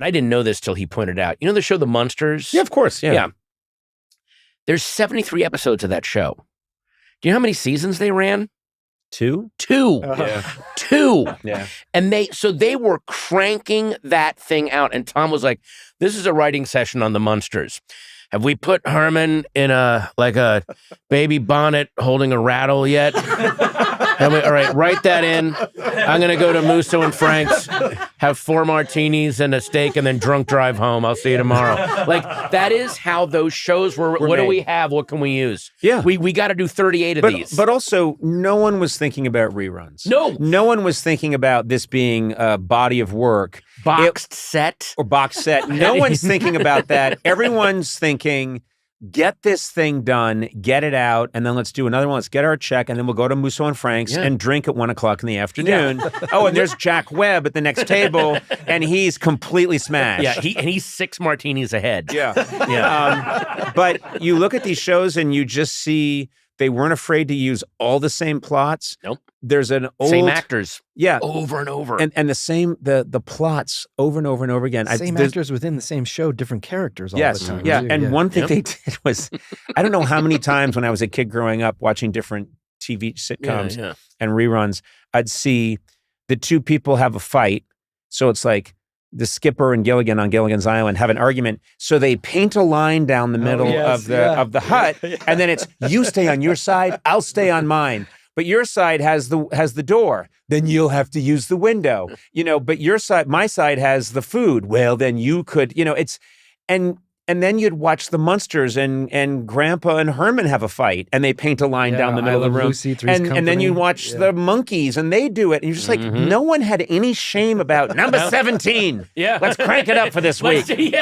and I didn't know this till he pointed out. You know the show The Munsters? Yeah, of course. Yeah. There's 73 episodes of that show. Do you know how many seasons they ran? 2? 2. Yeah. 2. Yeah. And they were cranking that thing out. And Tom was like, this is a writing session on The Munsters. Have we put Herman in a baby bonnet holding a rattle yet? All right, write that in. I'm going to go to Musso and Frank's, have 4 martinis and a steak, and then drunk drive home. I'll see you tomorrow. Like, that is how those shows were what made. Do we have? What can we use? Yeah. We got to do 38 of these. But also, no one was thinking about reruns. No one was thinking about this being a body of work. Boxed set. Or box set. No one's thinking about that. Everyone's thinking, get this thing done, get it out, and then let's do another one. Let's get our check, and then we'll go to Musso and Frank's and drink at 1 o'clock in the afternoon. Yeah. Oh, and there's Jack Webb at the next table, and he's completely smashed. Yeah, he's 6 martinis ahead. Yeah. But you look at these shows, and you just see they weren't afraid to use all the same plots. Nope. There's an old... Same actors. Yeah. Over and over. And the same, the plots over and over and over again. Same actors within the same show, different characters all the time. Yeah, too. and one thing they did was, I don't know how many times when I was a kid growing up watching different TV sitcoms and reruns, I'd see the 2 people have a fight. So it's like the skipper and Gilligan on Gilligan's Island have an argument. So they paint a line down the middle of the hut, and then it's, you stay on your side, I'll stay on mine. But your side has the door. Then you'll have to use the window. But my side has the food. Well, then you could, it's, and then you'd watch the Munsters and Grandpa and Herman have a fight, and they paint a line down the middle of the room. Lucy, and then you watch the Monkeys, and they do it, and you're just like, no one had any shame about number 17. Let's crank it up for this week.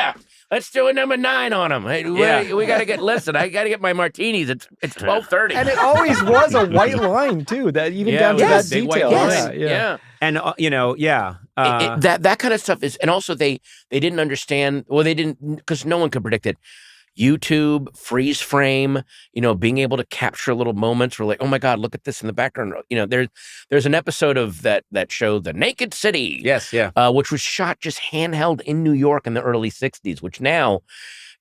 Let's do a number 9 on them. We got to get, listen, I got to get my martinis. It's 12:30. And it always was a white line, too, that even down to that detail. Yeah. And, that kind of stuff is, and also they didn't understand, they didn't, because no one could predict it. YouTube, freeze frame, being able to capture little moments where like, oh my God, look at this in the background. There's an episode of that show, The Naked City. Yes, yeah. Which was shot just handheld in New York in the early 60s, which now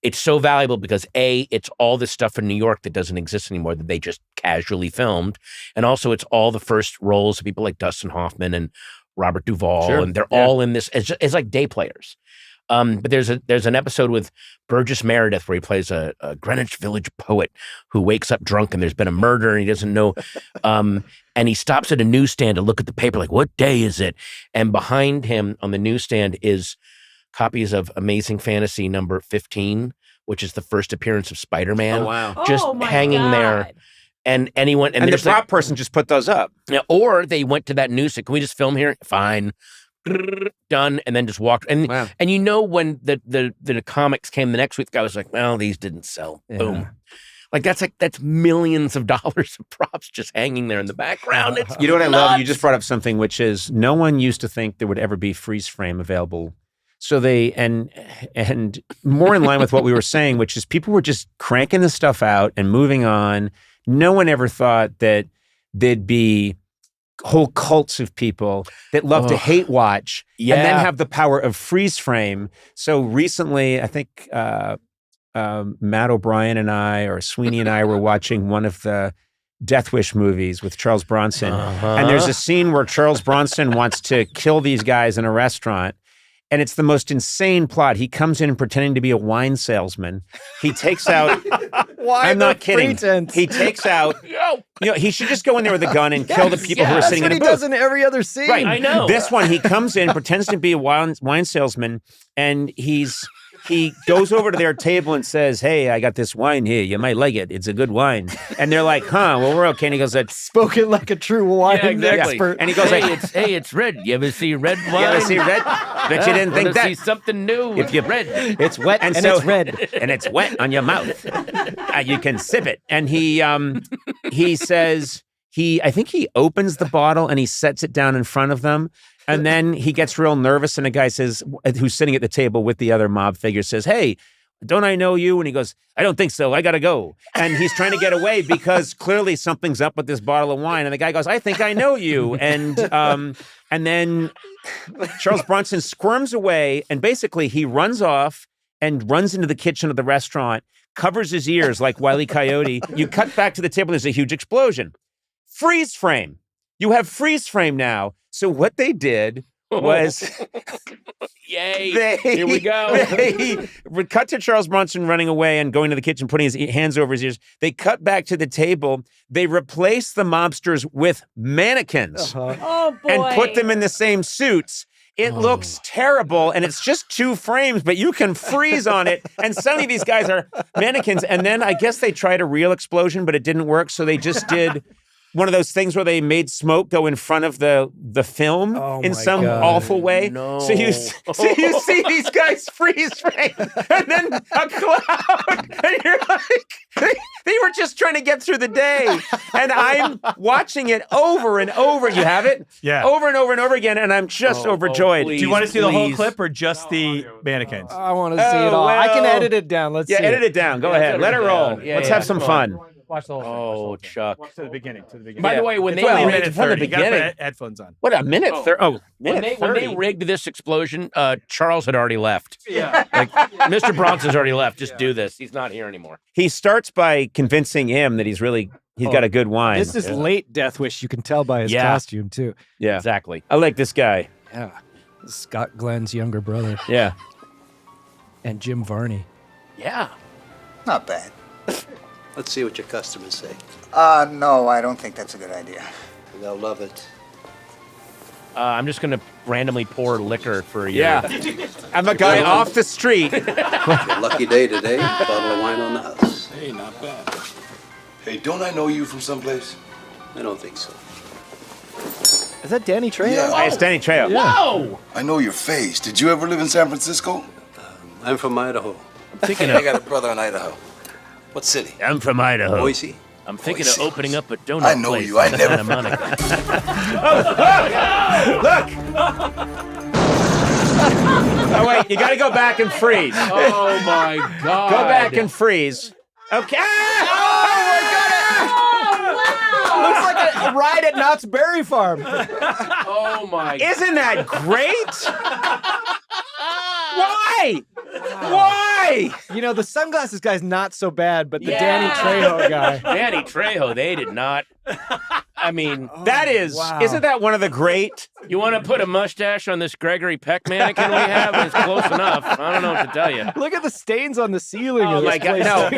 it's so valuable because it's all this stuff in New York that doesn't exist anymore that they just casually filmed. And also it's all the first roles of people like Dustin Hoffman and Robert Duvall, and they're all in this. It's like day players. But there's an episode with Burgess Meredith where he plays a Greenwich Village poet who wakes up drunk and there's been a murder and he doesn't know. And he stops at a newsstand to look at the paper like, what day is it? And behind him on the newsstand is copies of Amazing Fantasy number 15, which is the first appearance of Spider-Man. Oh, wow. Just hanging there. And anyone... And the prop person just put those up. Yeah, or they went to that newsstand. Can we just film here? Fine. Done, and then just walked. And when the comics came the next week, the guy was like, well, these didn't sell. Yeah. Boom. That's millions of dollars of props just hanging there in the background. It's what I love? You just brought up something, which is no one used to think there would ever be freeze frame available. So they, and more in line with what we were saying, which is people were just cranking the stuff out and moving on. No one ever thought that there'd be whole cults of people that love to hate watch and then have the power of freeze frame. So recently, I think Matt O'Brien and I, or Sweeney and I, were watching one of the Death Wish movies with Charles Bronson. And there's a scene where Charles Bronson wants to kill these guys in a restaurant. And it's the most insane plot. He comes in pretending to be a wine salesman. He takes out... I'm not kidding. Pretense? He takes out... he should just go in there with a gun and kill the people who are sitting in the booth. That's what he does in every other scene. Right. I know. This one, he comes in, pretends to be a wine salesman, and he goes over to their table and says, hey, I got this wine here. You might like it. It's a good wine. And they're like, well, we're okay. And he goes, spoken like a true wine expert. And he goes, it's red. You ever see red wine? You ever see red? Bet you didn't think that. See something new. If you red. It's wet and it's red. And it's wet on your mouth. You can sip it. And he says, I think he opens the bottle and he sets it down in front of them. And then he gets real nervous, and a guy says, who's sitting at the table with the other mob figure says, hey, don't I know you? And he goes, I don't think so. I got to go. And he's trying to get away because clearly something's up with this bottle of wine. And the guy goes, I think I know you. And then Charles Bronson squirms away, and basically he runs off and runs into the kitchen of the restaurant, covers his ears like Wile E. Coyote. You cut back to the table, there's a huge explosion. Freeze frame. You have freeze frame now. So what they did was... Yay, here we go. They would cut to Charles Bronson running away and going to the kitchen, putting his hands over his ears. They cut back to the table. They replaced the mobsters with mannequins Oh, boy. and put them in the same suits. It looks terrible, and it's just 2 frames, but you can freeze on it, and suddenly these guys are mannequins. And then I guess they tried a real explosion, but it didn't work, so they just did one of those things where they made smoke go in front of the film in some awful way. No. So you see these guys freeze frame, and then a cloud, and you're like, they were just trying to get through the day. And I'm watching it over and over. You have it? Yeah. Over and over and over again, and I'm just overjoyed. please, Do you want to see the whole please. clip or just the mannequins? I want to see it all. I can well. edit it down. Let's see. Edit it down. Go ahead. Let it roll. Yeah, Let's yeah, have some come fun. Watch the whole thing. Oh, Chuck. To the beginning. By the way, when It's they only a rigged- minute from the 30. You gotta beginning. put headphones on. What, a minute? when Minute they 30? rigged this explosion, Charles had already left. Yeah. Like Mr. Bronson's already left. Just do this. He's not here anymore. He starts by convincing him that he's got a good wine. This is late Death Wish. You can tell by his Yeah. costume too. Yeah. Exactly. I like this guy. Yeah, Scott Glenn's younger brother Yeah. and Jim Varney. Yeah. Not bad. Let's see what your customers say. No, I don't think that's a good idea. They'll love it. I'm just going to randomly pour liquor for you. Yeah. I'm a guy off the street. Your lucky day today. Bottle of wine on the house. Hey, not bad. Hey, don't I know you from someplace? I don't think so. Is that Danny Trejo? Yeah. Hey, it's Danny Trejo. Whoa! I know your face. Did you ever live in San Francisco? I'm from Idaho. I got a brother in Idaho. What city? I'm from Idaho. Boise. I'm thinking Voices. of opening up a donut I know place you. I in never Santa Monica. Oh, wait. You got to go back and freeze. Oh, my God. Go back and freeze. Okay. Looks like a ride at Knott's Berry Farm. Oh, my God. Isn't that great? Why? Why? You know, the sunglasses guy's not so bad, but the Yeah. Danny Trejo guy. Danny Trejo, they did not. I mean, That is, wow. isn't that one of the great? you want to put a mustache on this Gregory Peck mannequin we have? It's close enough. I don't know what to tell you. Look at the stains on the ceiling. Oh of my this God! place, No, too.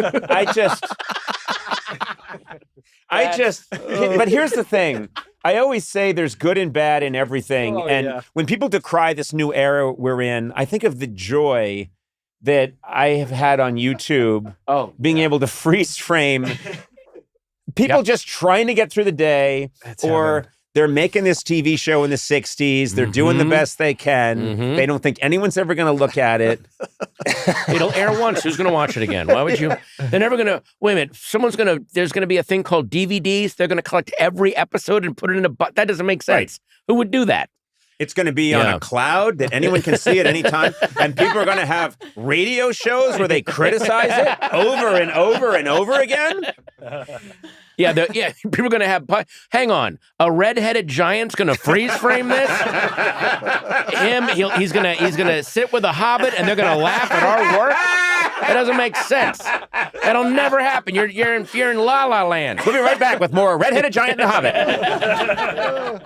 but here's the thing. I always say there's good and bad in everything. Oh, and yeah. when people decry this new era we're in, I think of the joy that I have had on YouTube being able to freeze frame people just trying to get through the day, or they're making this TV show in the 60s. They're doing the best they can. They don't think anyone's ever going to look at it. It'll air once. Who's going to watch it again? Why would you? They're never going to. Wait a minute. There's going to be a thing called DVDs. They're going to collect every episode and put it in a. That doesn't make sense. Who would do that? It's going to be on a cloud that anyone can see at any time. And people are going to have radio shows where they criticize it over and over and over again. Yeah, people are going to have. Hang on, a redheaded giant's going to freeze frame this. He's gonna sit with a hobbit, and they're going to laugh at our work. That doesn't make sense. That'll never happen. You're in La La Land. We'll be right back with more Redheaded Giant and the Hobbit.